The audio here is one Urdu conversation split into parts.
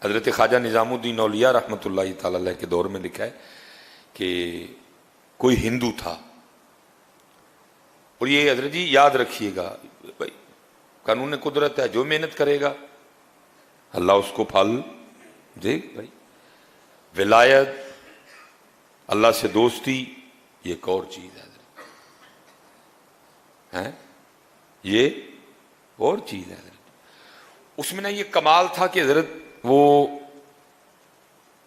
حضرت خواجہ نظام الدین اولیاء رحمۃ اللہ تعالی علیہ کے دور میں لکھا ہے کہ کوئی ہندو تھا، اور یہ حضرت جی یاد رکھیے گا بھائی، قانون قدرت ہے، جو محنت کرے گا اللہ اس کو پھل دے بھائی۔ ولایت، اللہ سے دوستی، یہ ایک اور چیز ہے حضرت، یہ اور چیز ہے حضرت۔ اس میں نا یہ کمال تھا کہ حضرت وہ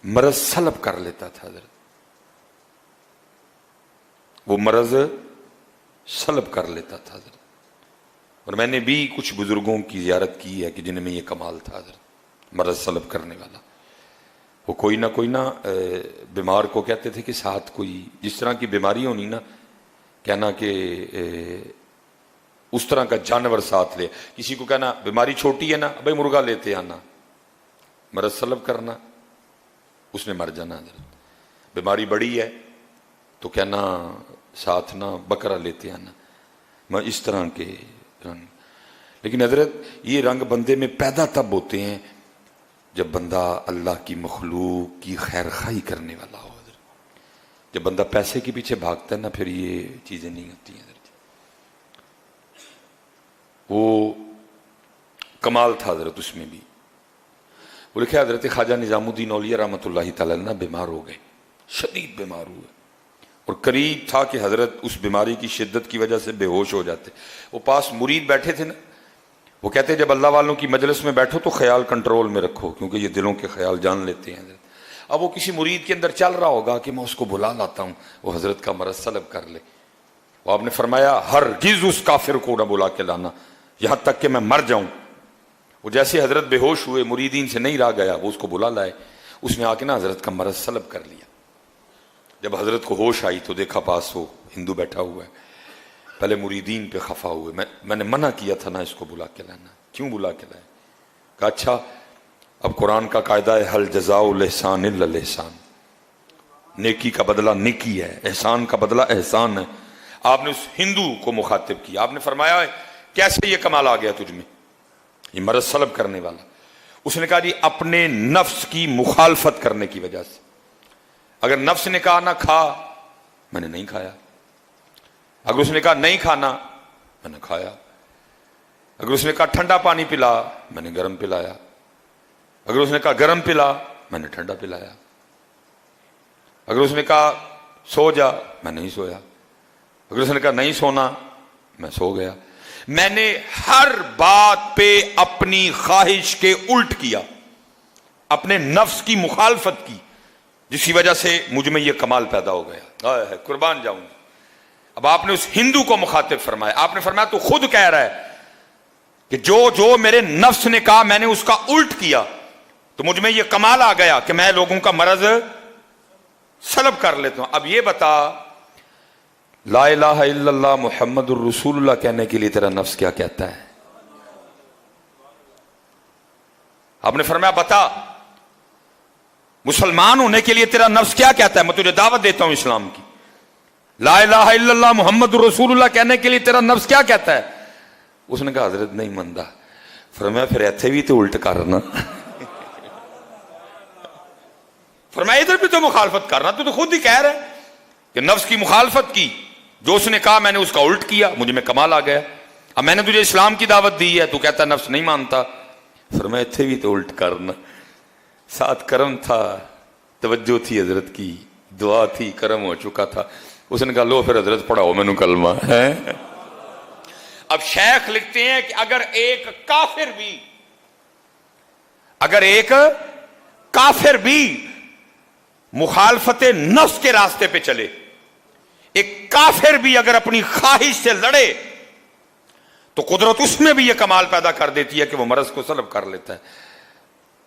مرض سلب کر لیتا تھا حضرت، وہ مرض سلب کر لیتا تھا حضرت۔ اور میں نے بھی کچھ بزرگوں کی زیارت کی ہے کہ جن میں یہ کمال تھا حضرت، مرض سلب کرنے والا۔ وہ کوئی نہ بیمار کو کہتے تھے کہ ساتھ کوئی جس طرح کی بیماری ہونی نا، کہنا کہ اس طرح کا جانور ساتھ لے۔ کسی کو کہنا بیماری چھوٹی ہے نا، بھائی مرغا لیتے آنا، مرض سلب کرنا، اس نے مر جانا حضرت۔ بیماری بڑی ہے تو کہنا ساتھ نہ بکرا لیتے آنا، میں اس طرح کے رنگ۔ لیکن حضرت یہ رنگ بندے میں پیدا تب ہوتے ہیں جب بندہ اللہ کی مخلوق کی خیر خواہی کرنے والا ہو حضرت۔ جب بندہ پیسے کے پیچھے بھاگتا ہے نا، پھر یہ چیزیں نہیں ہوتی ہیں حضرت۔ وہ کمال تھا حضرت اس میں بھی۔ وہ لکھا حضرت خواجہ نظام الدین اولیاء رحمۃ اللہ تعالی علیہ بیمار ہو گئے، شدید بیمار ہوئے، اور قریب تھا کہ حضرت اس بیماری کی شدت کی وجہ سے بے ہوش ہو جاتے۔ وہ پاس مرید بیٹھے تھے نا، وہ کہتے جب اللہ والوں کی مجلس میں بیٹھو تو خیال کنٹرول میں رکھو، کیونکہ یہ دلوں کے خیال جان لیتے ہیں حضرت۔ اب وہ کسی مرید کے اندر چل رہا ہوگا کہ میں اس کو بلا لاتا ہوں، وہ حضرت کا مرض سلب کر لے۔ وہ آپ نے فرمایا ہرگز اس کافر کو نہ بلا کے لانا یہاں تک کہ میں مر جاؤں۔ وہ جیسے حضرت بے ہوش ہوئے، مریدین سے نہیں رہا گیا، وہ اس کو بلا لائے۔ اس نے آ کے نا حضرت کا مرض سلب کر لیا۔ جب حضرت کو ہوش آئی تو دیکھا پاس وہ ہندو بیٹھا ہوا ہے۔ پہلے مریدین پہ خفا ہوئے، میں نے منع کیا تھا نا اس کو بلا کے لانا، کیوں بلا کے لائے؟ کہا اچھا اب قرآن کا قاعدہ ہے حل جزاء الاحسان الا الاحسان، نیکی کا بدلہ نیکی ہے، احسان کا بدلہ احسان ہے۔ آپ نے اس ہندو کو مخاطب کیا، آپ نے فرمایا کیسے یہ کمال آ گیا تجھ میں، یہ مرض سلب کرنے والا؟ اس نے کہا جی اپنے نفس کی مخالفت کرنے کی وجہ سے۔ اگر نفس نے کہا نہ کھا، میں نے نہیں کھایا۔ اگر اس نے کہا نہیں کھانا، میں نے کھایا۔ اگر اس نے کہا ٹھنڈا پانی پلا، میں نے گرم پلایا۔ اگر اس نے کہا گرم پلا، میں نے ٹھنڈا پلایا۔ اگر اس نے کہا سو جا، میں نہیں سویا۔ اگر اس نے کہا نہیں سونا، میں سو گیا۔ میں نے ہر بات پہ اپنی خواہش کے الٹ کیا، اپنے نفس کی مخالفت کی، جس کی وجہ سے مجھ میں یہ کمال پیدا ہو گیا۔ قربان جاؤں۔ اب آپ نے اس ہندو کو مخاطب فرمایا، آپ نے فرمایا تو خود کہہ رہا ہے کہ جو میرے نفس نے کہا میں نے اس کا الٹ کیا، تو مجھ میں یہ کمال آ گیا کہ میں لوگوں کا مرض سلب کر لیتا ہوں۔ اب یہ بتا لا الہ الا اللہ محمد الرسول اللہ کہنے کے لیے تیرا نفس کیا کہتا ہے؟ آپ نے فرمایا بتا مسلمان ہونے کے لیے تیرا نفس کیا کہتا ہے؟ میں تجھے دعوت دیتا ہوں اسلام کی۔ لا الہ الا اللہ محمد الرسول اللہ کہنے کے لیے تیرا نفس کیا کہتا ہے؟ اس نے کہا حضرت نہیں مندہ۔ فرمایا پھر ایتھے بھی تو الٹ کرنا، فرمایا ادھر بھی تو مخالفت کرنا، تو خود ہی کہہ رہا ہے کہ نفس کی مخالفت کی، جو اس نے کہا میں نے اس کا الٹ کیا، مجھے میں کمال آ گیا۔ اب میں نے تجھے اسلام کی دعوت دی ہے، تو کہتا نفس نہیں مانتا۔ فرمایا ایتھے بھی تو الٹ کرنا۔ ساتھ کرم تھا، توجہ تھی حضرت کی، دعا تھی، کرم ہو چکا تھا۔ اس نے کہا لو پھر حضرت پڑھاؤ میں نے کلمہ ہے۔ اب شیخ لکھتے ہیں کہ اگر ایک کافر بھی مخالفت نفس کے راستے پہ چلے، ایک کافر بھی اگر اپنی خواہش سے لڑے، تو قدرت اس میں بھی یہ کمال پیدا کر دیتی ہے کہ وہ مرض کو سلب کر لیتا ہے۔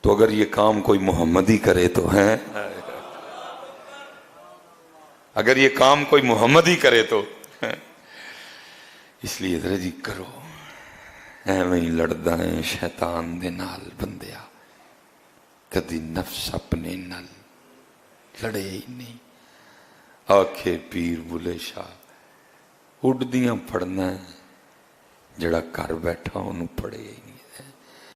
تو اگر یہ کام کوئی محمدی کرے تو ہیں، اگر یہ کام کوئی محمدی کرے تو اس لیے ذرا جی کرو، ایویں ہی لڑدا ہے شیطان دے نال بندیا، کدی نفس اپنے نال لڑے ہی نہیں۔ آکھے پیر بلے شاہ اڈدیاں پڑھنا ہے، جڑا گھر بیٹھا انہوں پڑھے ہی نہیں۔